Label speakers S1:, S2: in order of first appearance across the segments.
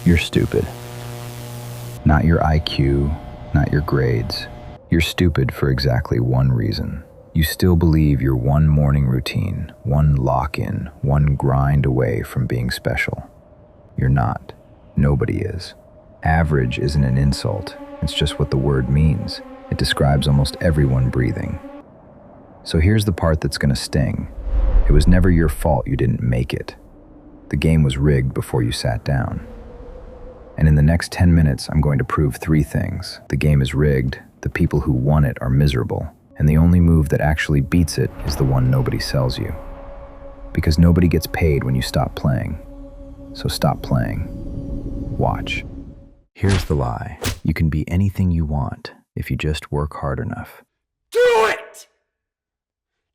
S1: You're stupid. Not your IQ, not your grades. You're stupid for exactly one reason. You still believe you're one morning routine, one lock-in, one grind away from being special. You're not. Nobody is. Average isn't an insult. It's just what the word means. It describes almost everyone breathing. So here's the part that's gonna sting. It was never your fault you didn't make it. The game was rigged before you sat down. And in the next 10 minutes, I'm going to prove 3 things. The game is rigged, the people who won it are miserable, and the only move that actually beats it is the one nobody sells you. Because nobody gets paid when you stop playing. So stop playing. Watch. Here's the lie. You can be anything you want if you just work hard enough.
S2: Do it!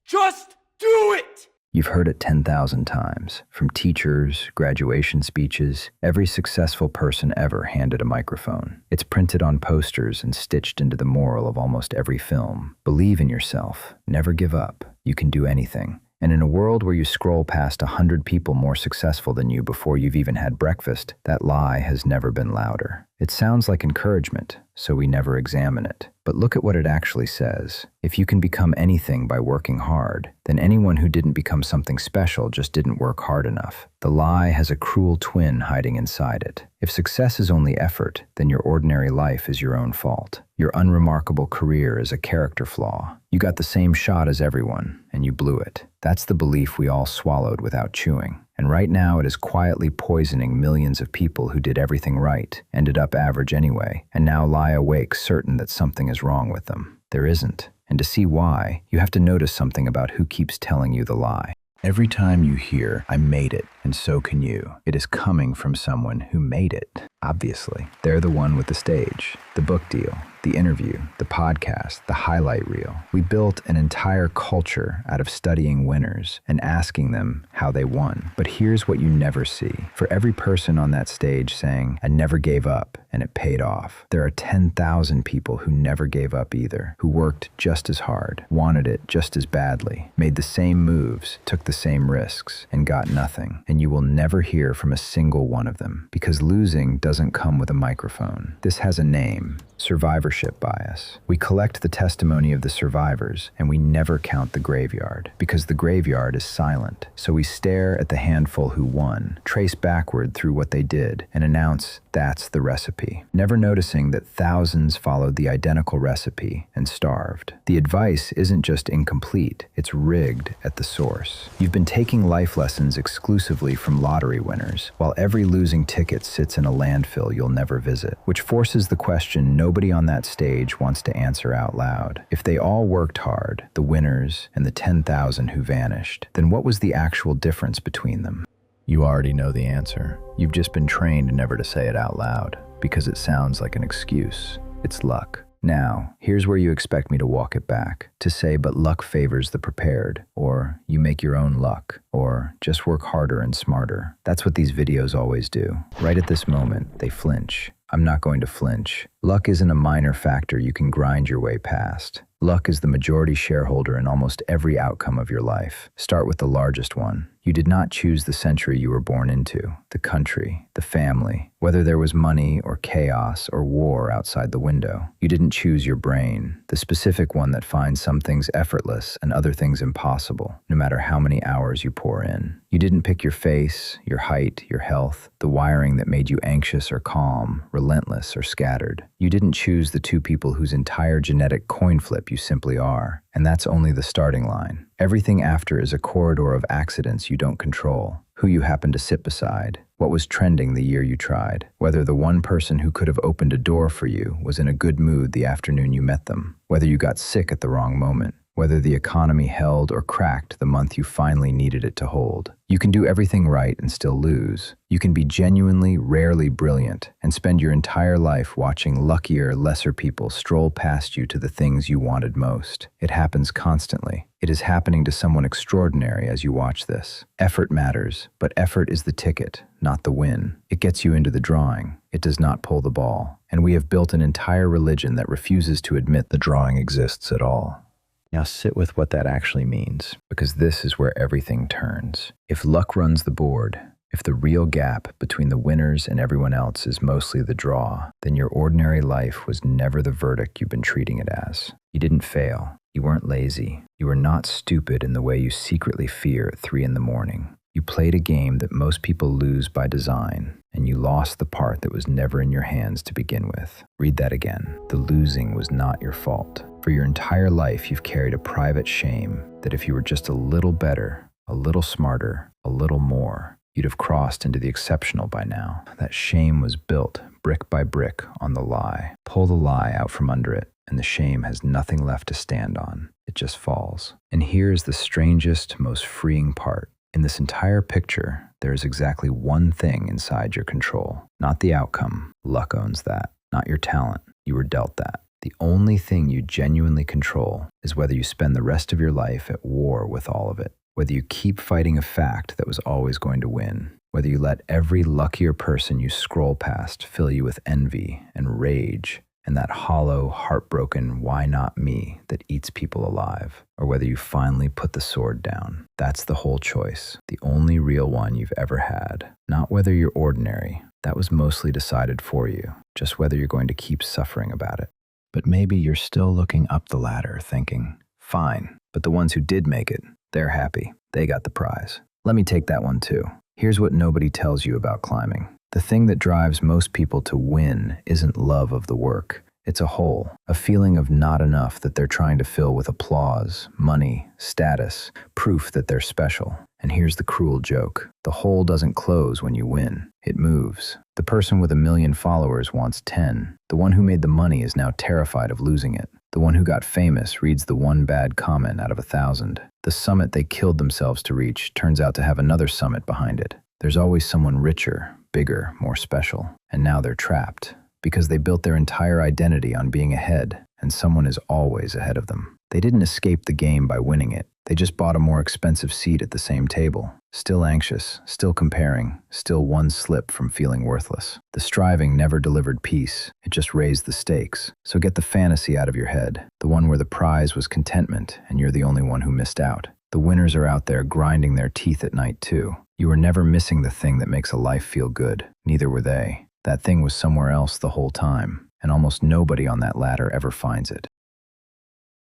S2: Just do it!
S1: You've heard it 10,000 times, from teachers, graduation speeches, every successful person ever handed a microphone. It's printed on posters and stitched into the moral of almost every film. Believe in yourself. Never give up. You can do anything. And in a world where you scroll past 100 people more successful than you before you've even had breakfast, that lie has never been louder. It sounds like encouragement, so we never examine it. But look at what it actually says. If you can become anything by working hard, then anyone who didn't become something special just didn't work hard enough. The lie has a cruel twin hiding inside it. If success is only effort, then your ordinary life is your own fault. Your unremarkable career is a character flaw. You got the same shot as everyone, and you blew it. That's the belief we all swallowed without chewing. And right now it is quietly poisoning millions of people who did everything right, ended up average anyway, and now lie awake certain that something is wrong with them. There isn't. And to see why, you have to notice something about who keeps telling you the lie. Every time you hear, "I made it, and so can you," it is coming from someone who made it. Obviously, they're the one with the stage, the book deal, the interview, the podcast, the highlight reel. We built an entire culture out of studying winners and asking them how they won. But here's what you never see. For every person on that stage saying, "I never gave up," and it paid off, there are 10,000 people who never gave up either, who worked just as hard, wanted it just as badly, made the same moves, took the same risks, and got nothing. And you will never hear from a single one of them, because losing doesn't come with a microphone. This has a name: survivorship bias. We collect the testimony of the survivors, and we never count the graveyard, because the graveyard is silent. So we stare at the handful who won, trace backward through what they did, and announce that's the recipe, never noticing that thousands followed the identical recipe and starved. The advice isn't just incomplete, it's rigged at the source. You've been taking life lessons exclusively from lottery winners, while every losing ticket sits in a landfill you'll never visit, which forces the question nobody on that stage wants to answer out loud. If they all worked hard, the winners and the 10,000 who vanished, then what was the actual difference between them? You already know the answer. You've just been trained never to say it out loud, because it sounds like an excuse. It's luck. Now, here's where you expect me to walk it back, to say, "But luck favors the prepared," or "You make your own luck," or "Just work harder and smarter." That's what these videos always do. Right at this moment, they flinch. I'm not going to flinch. Luck isn't a minor factor you can grind your way past. Luck is the majority shareholder in almost every outcome of your life. Start with the largest one. You did not choose the century you were born into, the country, the family, whether there was money or chaos or war outside the window. You didn't choose your brain, the specific one that finds some things effortless and other things impossible, no matter how many hours you pour in. You didn't pick your face, your height, your health, the wiring that made you anxious or calm, relentless or scattered. You didn't choose the 2 people whose entire genetic coin flip you simply are. And that's only the starting line. Everything after is a corridor of accidents you don't control. Who you happen to sit beside, what was trending the year you tried, whether the one person who could have opened a door for you was in a good mood the afternoon you met them, whether you got sick at the wrong moment, whether the economy held or cracked the month you finally needed it to hold. You can do everything right and still lose. You can be genuinely, rarely brilliant and spend your entire life watching luckier, lesser people stroll past you to the things you wanted most. It happens constantly. It is happening to someone extraordinary as you watch this. Effort matters, but effort is the ticket, not the win. It gets you into the drawing. It does not pull the ball. And we have built an entire religion that refuses to admit the drawing exists at all. Now sit with what that actually means, because this is where everything turns. If luck runs the board, If the real gap between the winners and everyone else is mostly the draw, then your ordinary life was never the verdict you've been treating it as. You didn't fail. You weren't lazy. You were not stupid in the way you secretly fear at 3 a.m. You played a game that most people lose by design, and you lost the part that was never in your hands to begin with. Read that again. The losing was not your fault. For your entire life, you've carried a private shame that if you were just a little better, a little smarter, a little more, you'd have crossed into the exceptional by now. That shame was built brick by brick on the lie. Pull the lie out from under it, and the shame has nothing left to stand on. It just falls. And here's the strangest, most freeing part. In this entire picture, there is exactly one thing inside your control. Not the outcome. Luck owns that. Not your talent. You were dealt that. The only thing you genuinely control is whether you spend the rest of your life at war with all of it. Whether you keep fighting a fact that was always going to win. Whether you let every luckier person you scroll past fill you with envy and rage and that hollow, heartbroken why not me that eats people alive. Or whether you finally put the sword down. That's the whole choice. The only real one you've ever had. Not whether you're ordinary. That was mostly decided for you. Just whether you're going to keep suffering about it. But maybe you're still looking up the ladder thinking, fine, but the ones who did make it, they're happy. They got the prize. Let me take that one too. Here's what nobody tells you about climbing. The thing that drives most people to win isn't love of the work. It's a hole, a feeling of not enough that they're trying to fill with applause, money, status, proof that they're special. And here's the cruel joke. The hole doesn't close when you win. It moves. The person with 1 million followers wants 10. The one who made the money is now terrified of losing it. The one who got famous reads the one bad comment out of 1,000. The summit they killed themselves to reach turns out to have another summit behind it. There's always someone richer, bigger, more special. And now they're trapped. Because they built their entire identity on being ahead, and someone is always ahead of them. They didn't escape the game by winning it. They just bought a more expensive seat at the same table. Still anxious, still comparing, still one slip from feeling worthless. The striving never delivered peace. It just raised the stakes. So get the fantasy out of your head. The one where the prize was contentment, and you're the only one who missed out. The winners are out there grinding their teeth at night too. You were never missing the thing that makes a life feel good. Neither were they. That thing was somewhere else the whole time, and almost nobody on that ladder ever finds it.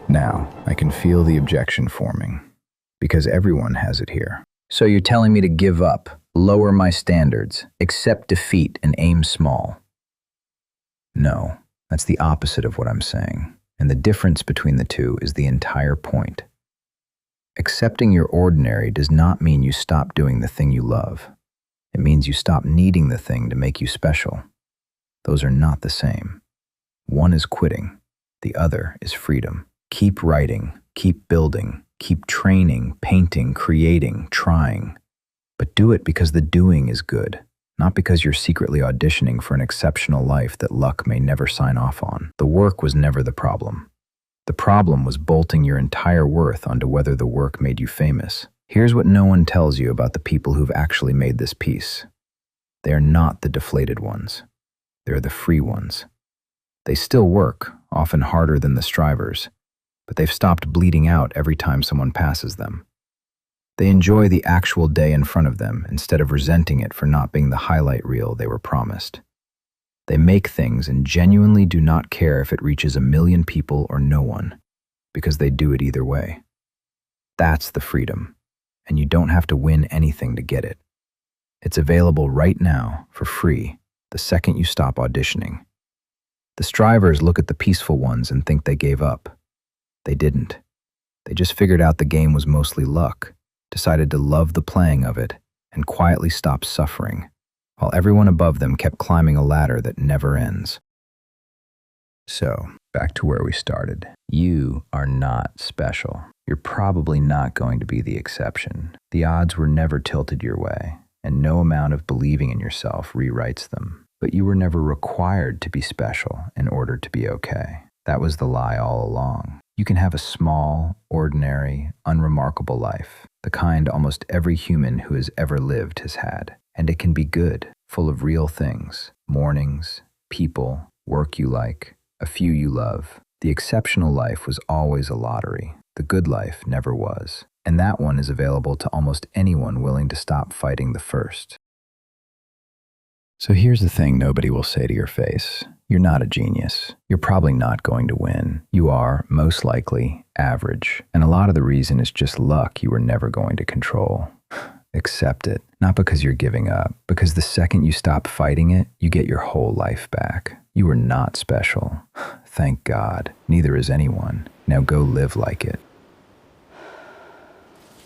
S1: Now, I can feel the objection forming, because everyone has it here. So you're telling me to give up, lower my standards, accept defeat, and aim small? No, that's the opposite of what I'm saying, and the difference between the two is the entire point. Accepting your ordinary does not mean you stop doing the thing you love. It means you stop needing the thing to make you special. Those are not the same. One is quitting. The other is freedom. Keep writing, keep building, keep training, painting, creating, trying. But do it because the doing is good, not because you're secretly auditioning for an exceptional life that luck may never sign off on. The work was never the problem. The problem was bolting your entire worth onto whether the work made you famous. Here's what no one tells you about the people who've actually made this piece. They are not the deflated ones. They're the free ones. They still work, often harder than the strivers, but they've stopped bleeding out every time someone passes them. They enjoy the actual day in front of them instead of resenting it for not being the highlight reel they were promised. They make things and genuinely do not care if it reaches 1 million people or no one, because they do it either way. That's the freedom. And you don't have to win anything to get it. It's available right now for free the second you stop auditioning. The strivers look at the peaceful ones and think they gave up. They didn't. They just figured out the game was mostly luck, decided to love the playing of it, and quietly stopped suffering, while everyone above them kept climbing a ladder that never ends. So, back to where we started. You are not special. You're probably not going to be the exception. The odds were never tilted your way, and no amount of believing in yourself rewrites them. But you were never required to be special in order to be okay. That was the lie all along. You can have a small, ordinary, unremarkable life, the kind almost every human who has ever lived has had. And it can be good, full of real things, mornings, people, work you like, a few you love. The exceptional life was always a lottery. The good life never was. And that one is available to almost anyone willing to stop fighting the first. So here's the thing nobody will say to your face. You're not a genius. You're probably not going to win. You are, most likely, average. And a lot of the reason is just luck you were never going to control. Accept it. Not because you're giving up, because the second you stop fighting it, you get your whole life back. You are not special. Thank God. Neither is anyone. Now go live like it.